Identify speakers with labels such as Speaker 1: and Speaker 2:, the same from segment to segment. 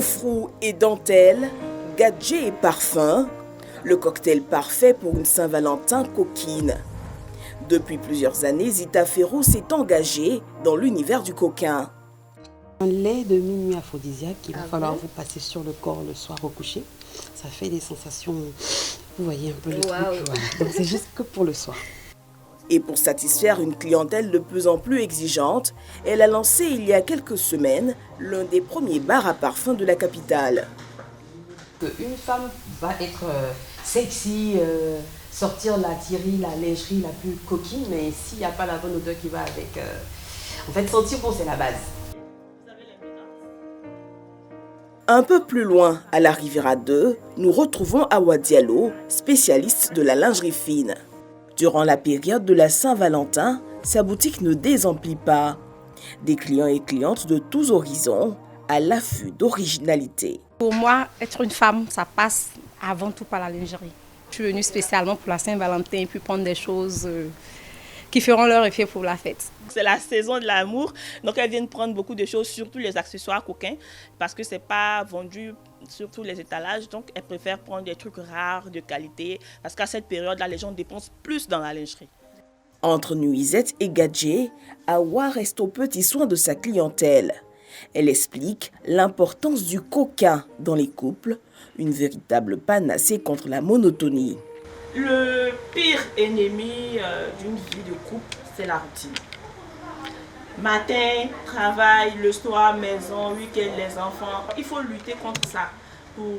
Speaker 1: froufrou et dentelle, gadgets et parfums, le cocktail parfait pour une Saint-Valentin coquine. Depuis plusieurs années, Zita Ferro s'est engagée dans l'univers du coquin.
Speaker 2: Un lait de minuit aphrodisiaque qu'il va falloir vous passer sur le corps le soir au coucher. Ça fait des sensations, vous voyez un peu le truc. Voilà. Donc c'est juste que pour le soir.
Speaker 1: Et pour satisfaire une clientèle de plus en plus exigeante, elle a lancé il y a quelques semaines l'un des premiers bars à parfum de la capitale.
Speaker 2: Une femme va être sexy, sortir la tirerie, la lingerie la plus coquine, mais s'il n'y a pas la bonne odeur qui va avec, en fait sentir bon c'est la base.
Speaker 1: Un peu plus loin, à la Riviera 2, nous retrouvons Awa Diallo, spécialiste de la lingerie fine. Durant la période de la Saint-Valentin, sa boutique ne désemplit pas. Des clients et clientes de tous horizons, à l'affût d'originalité.
Speaker 3: Pour moi, être une femme, ça passe avant tout par la lingerie. Je suis venue spécialement pour la Saint-Valentin et puis prendre des choses qui feront leur effet pour la fête.
Speaker 4: C'est la saison de l'amour, donc elles viennent prendre beaucoup de choses, surtout les accessoires coquins, parce que ce n'est pas vendu sur tous les étalages, donc elles préfèrent prendre des trucs rares, de qualité, parce qu'à cette période-là, les gens dépensent plus dans la lingerie.
Speaker 1: Entre nuisettes et gadgets, Awa reste aux petits soins de sa clientèle. Elle explique l'importance du coquin dans les couples, une véritable panacée contre la monotonie.
Speaker 4: Le pire ennemi d'une vie de couple, c'est la routine. Matin, travail, le soir, maison, week-end, les enfants. Il faut lutter contre ça pour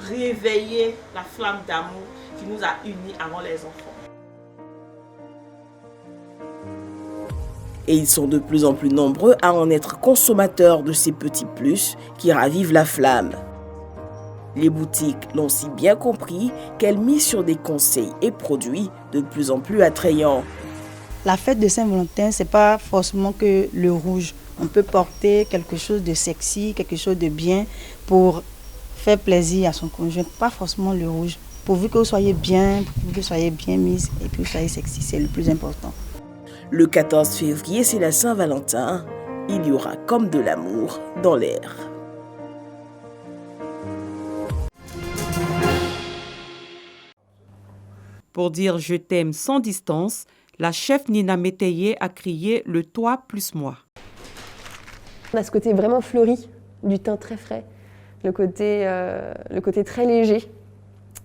Speaker 4: réveiller la flamme d'amour qui nous a unis avant les enfants.
Speaker 1: Et ils sont de plus en plus nombreux à en être consommateurs de ces petits plus qui ravivent la flamme. Les boutiques l'ont si bien compris qu'elles misent sur des conseils et produits de plus en plus attrayants.
Speaker 5: La fête de Saint-Valentin, ce n'est pas forcément que le rouge. On peut porter quelque chose de sexy, quelque chose de bien pour faire plaisir à son conjoint. Pas forcément le rouge. Pourvu que vous soyez bien, pourvu que vous soyez bien mise et puis vous soyez sexy, c'est le plus important.
Speaker 1: Le 14 février, c'est la Saint-Valentin. Il y aura comme de l'amour dans l'air.
Speaker 6: Pour dire je t'aime sans distance, la chef Nina Métayer a crié le toi plus moi.
Speaker 7: On a ce côté vraiment fleuri, du teint très frais, le côté très léger.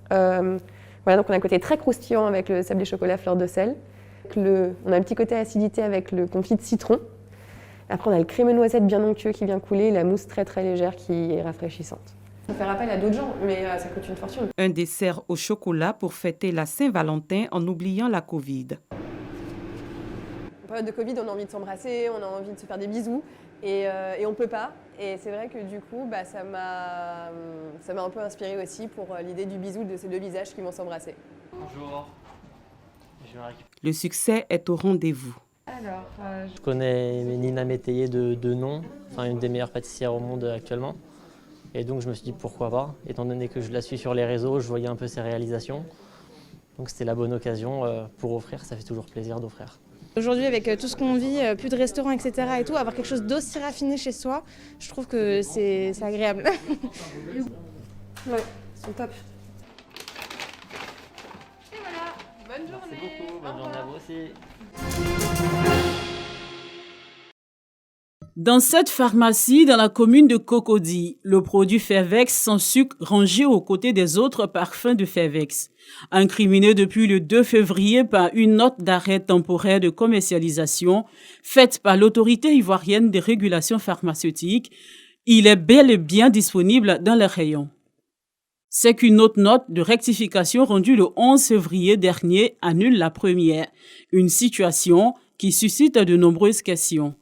Speaker 7: Voilà, donc on a un côté très croustillant avec le sablé chocolat fleur de sel. On a un petit côté acidité avec le confit de citron. Après, on a le crémeux noisette bien onctueux qui vient couler, la mousse très très légère qui est rafraîchissante. On fait appel à d'autres gens, mais ça coûte une fortune.
Speaker 6: Un dessert au chocolat pour fêter la Saint-Valentin en oubliant la Covid.
Speaker 7: En période de Covid, on a envie de s'embrasser, on a envie de se faire des bisous et on ne peut pas. Et c'est vrai que du coup, ça m'a un peu inspiré aussi pour l'idée du bisou de ces deux visages qui vont s'embrasser.
Speaker 8: Bonjour.
Speaker 6: Le succès est au rendez-vous.
Speaker 8: Alors, je connais Nina Métayer de nom, enfin une des meilleures pâtissières au monde actuellement. Et donc je me suis dit pourquoi pas, étant donné que je la suis sur les réseaux, je voyais un peu ses réalisations. Donc c'était la bonne occasion pour offrir, ça fait toujours plaisir d'offrir.
Speaker 3: Aujourd'hui, avec tout ce qu'on vit, plus de restaurants, etc. et tout, avoir quelque chose d'aussi raffiné chez soi, je trouve que c'est agréable.
Speaker 7: Ouais, ils sont top.
Speaker 3: Et voilà, bonne journée.
Speaker 8: Merci beaucoup, bonne journée à vous aussi.
Speaker 9: Dans cette pharmacie, dans la commune de Cocody, le produit Fervex sans sucre rangé aux côtés des autres parfums de Fervex. Incriminé depuis le 2 février par une note d'arrêt temporaire de commercialisation faite par l'autorité ivoirienne de régulation pharmaceutique, il est bel et bien disponible dans les rayons. C'est qu'une autre note de rectification rendue le 11 février dernier annule la première, une situation qui suscite de nombreuses questions.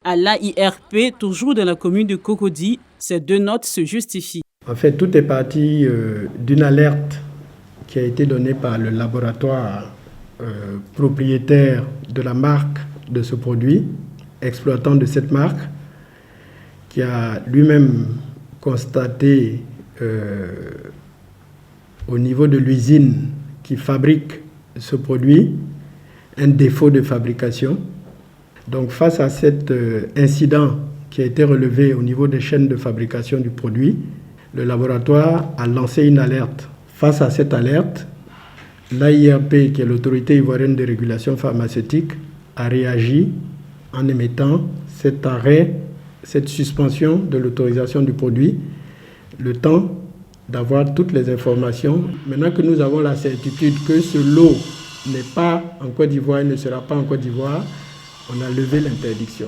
Speaker 9: À l'AIRP, toujours dans la commune de Cocody, ces deux notes se justifient.
Speaker 10: En fait, tout est parti d'une alerte qui a été donnée par le laboratoire propriétaire de la marque de ce produit, exploitant de cette marque, qui a lui-même constaté au niveau de l'usine qui fabrique ce produit un défaut de fabrication. Donc face à cet incident qui a été relevé au niveau des chaînes de fabrication du produit, le laboratoire a lancé une alerte. Face à cette alerte, l'AIRP, qui est l'autorité ivoirienne de régulation pharmaceutique, a réagi en émettant cet arrêt, cette suspension de l'autorisation du produit, le temps d'avoir toutes les informations. Maintenant que nous avons la certitude que ce lot n'est pas en Côte d'Ivoire et ne sera pas en Côte d'Ivoire, on a levé l'interdiction.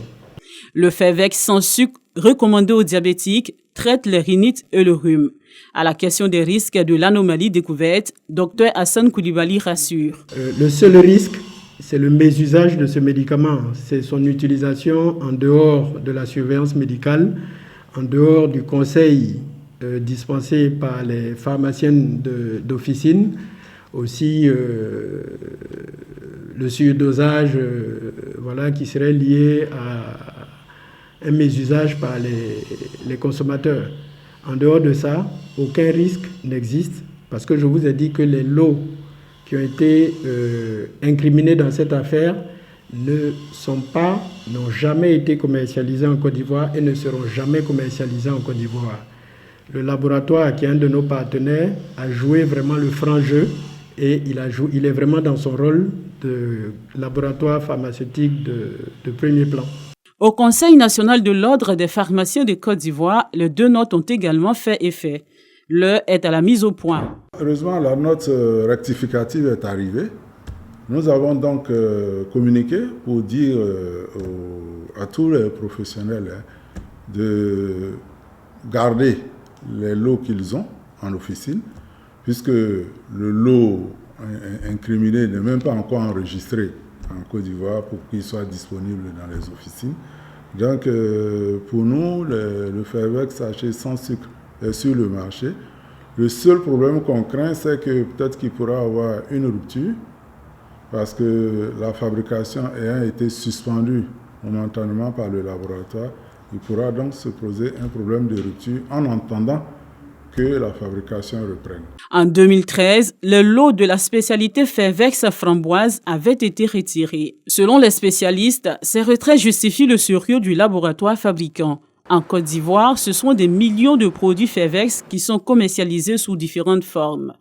Speaker 9: Le Fervex sans sucre, recommandé aux diabétiques, traite les rhinites et le rhume. À la question des risques de l'anomalie découverte, Dr Hassan Koulibaly rassure.
Speaker 10: Le seul risque, c'est le mésusage de ce médicament. C'est son utilisation en dehors de la surveillance médicale, en dehors du conseil dispensé par les pharmaciennes d'officine, aussi le surdosage qui serait lié à un mésusage par les consommateurs. En dehors de ça, aucun risque n'existe parce que je vous ai dit que les lots qui ont été incriminés dans cette affaire n'ont jamais été commercialisés en Côte d'Ivoire et ne seront jamais commercialisés en Côte d'Ivoire. Le laboratoire, qui est un de nos partenaires, a joué vraiment le franc jeu et il est vraiment dans son rôle de laboratoire pharmaceutique de premier plan.
Speaker 9: Au Conseil national de l'Ordre des pharmaciens de Côte d'Ivoire, les 2 notes ont également fait effet. L'heure est à la mise au point.
Speaker 11: Heureusement, la note rectificative est arrivée. Nous avons donc communiqué pour dire à tous les professionnels de garder les lots qu'ils ont en officine, puisque le lot incriminé n'est même pas encore enregistré en Côte d'Ivoire pour qu'il soit disponible dans les officines. Donc, pour nous, le Fervex sachet sans sucre est sur le marché. Le seul problème qu'on craint, c'est que peut-être qu'il pourra avoir une rupture, parce que la fabrication ayant été suspendue momentanément par le laboratoire, il pourra donc se poser un problème de rupture en attendant que la fabrication reprenne.
Speaker 9: En 2013, le lot de la spécialité Fervex framboise avait été retiré. Selon les spécialistes, ces retraits justifient le sérieux du laboratoire fabricant. En Côte d'Ivoire, ce sont des millions de produits Fervex qui sont commercialisés sous différentes formes.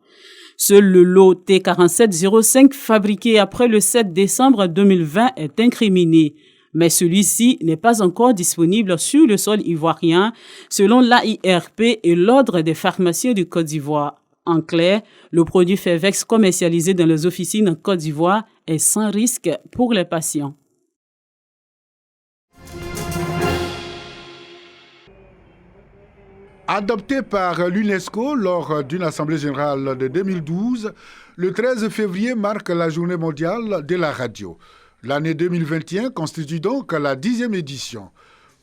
Speaker 9: Seul le lot T4705 fabriqué après le 7 décembre 2020 est incriminé. Mais celui-ci n'est pas encore disponible sur le sol ivoirien, selon l'AIRP et l'Ordre des pharmaciens de Côte d'Ivoire. En clair, le produit Fervex commercialisé dans les officines en Côte d'Ivoire est sans risque pour les patients.
Speaker 12: Adopté par l'UNESCO lors d'une assemblée générale de 2012, le 13 février marque la journée mondiale de la radio. L'année 2021 constitue donc la 10e édition.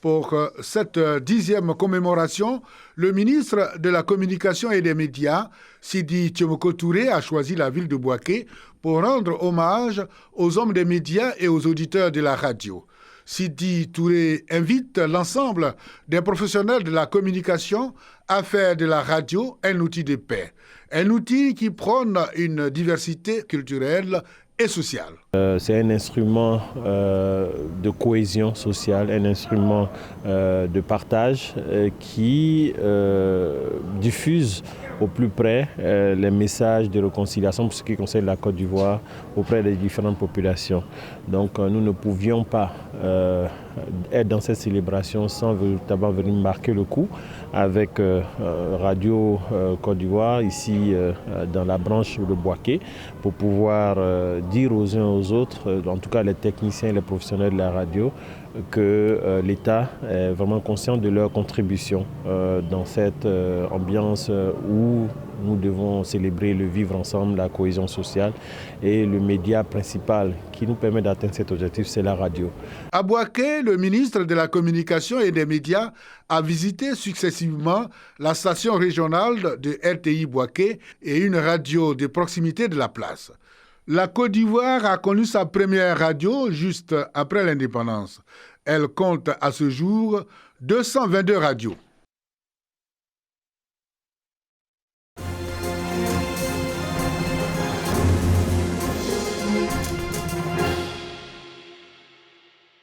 Speaker 12: Pour cette 10e commémoration, le ministre de la Communication et des Médias, Sidi Thiomoko Touré, a choisi la ville de Bouaké pour rendre hommage aux hommes des médias et aux auditeurs de la radio. Sidi Touré invite l'ensemble des professionnels de la communication à faire de la radio un outil de paix, un outil qui prône une diversité culturelle et sociale.
Speaker 13: C'est un instrument de cohésion sociale, un instrument de partage qui diffuse au plus près les messages de réconciliation pour ce qui concerne la Côte d'Ivoire auprès des différentes populations. Donc nous ne pouvions pas être dans cette célébration sans véritablement venir marquer le coup avec Radio Côte d'Ivoire ici dans la branche de Bouaké pour pouvoir dire aux uns aux autres, en tout cas les techniciens et les professionnels de la radio, que l'État est vraiment conscient de leur contribution dans cette ambiance où nous devons célébrer le vivre ensemble, la cohésion sociale, et le média principal qui nous permet d'atteindre cet objectif, c'est la radio.
Speaker 12: À Bouaké, le ministre de la Communication et des Médias a visité successivement la station régionale de RTI Bouaké et une radio de proximité de la place. La Côte d'Ivoire a connu sa première radio juste après l'indépendance. Elle compte à ce jour 222 radios.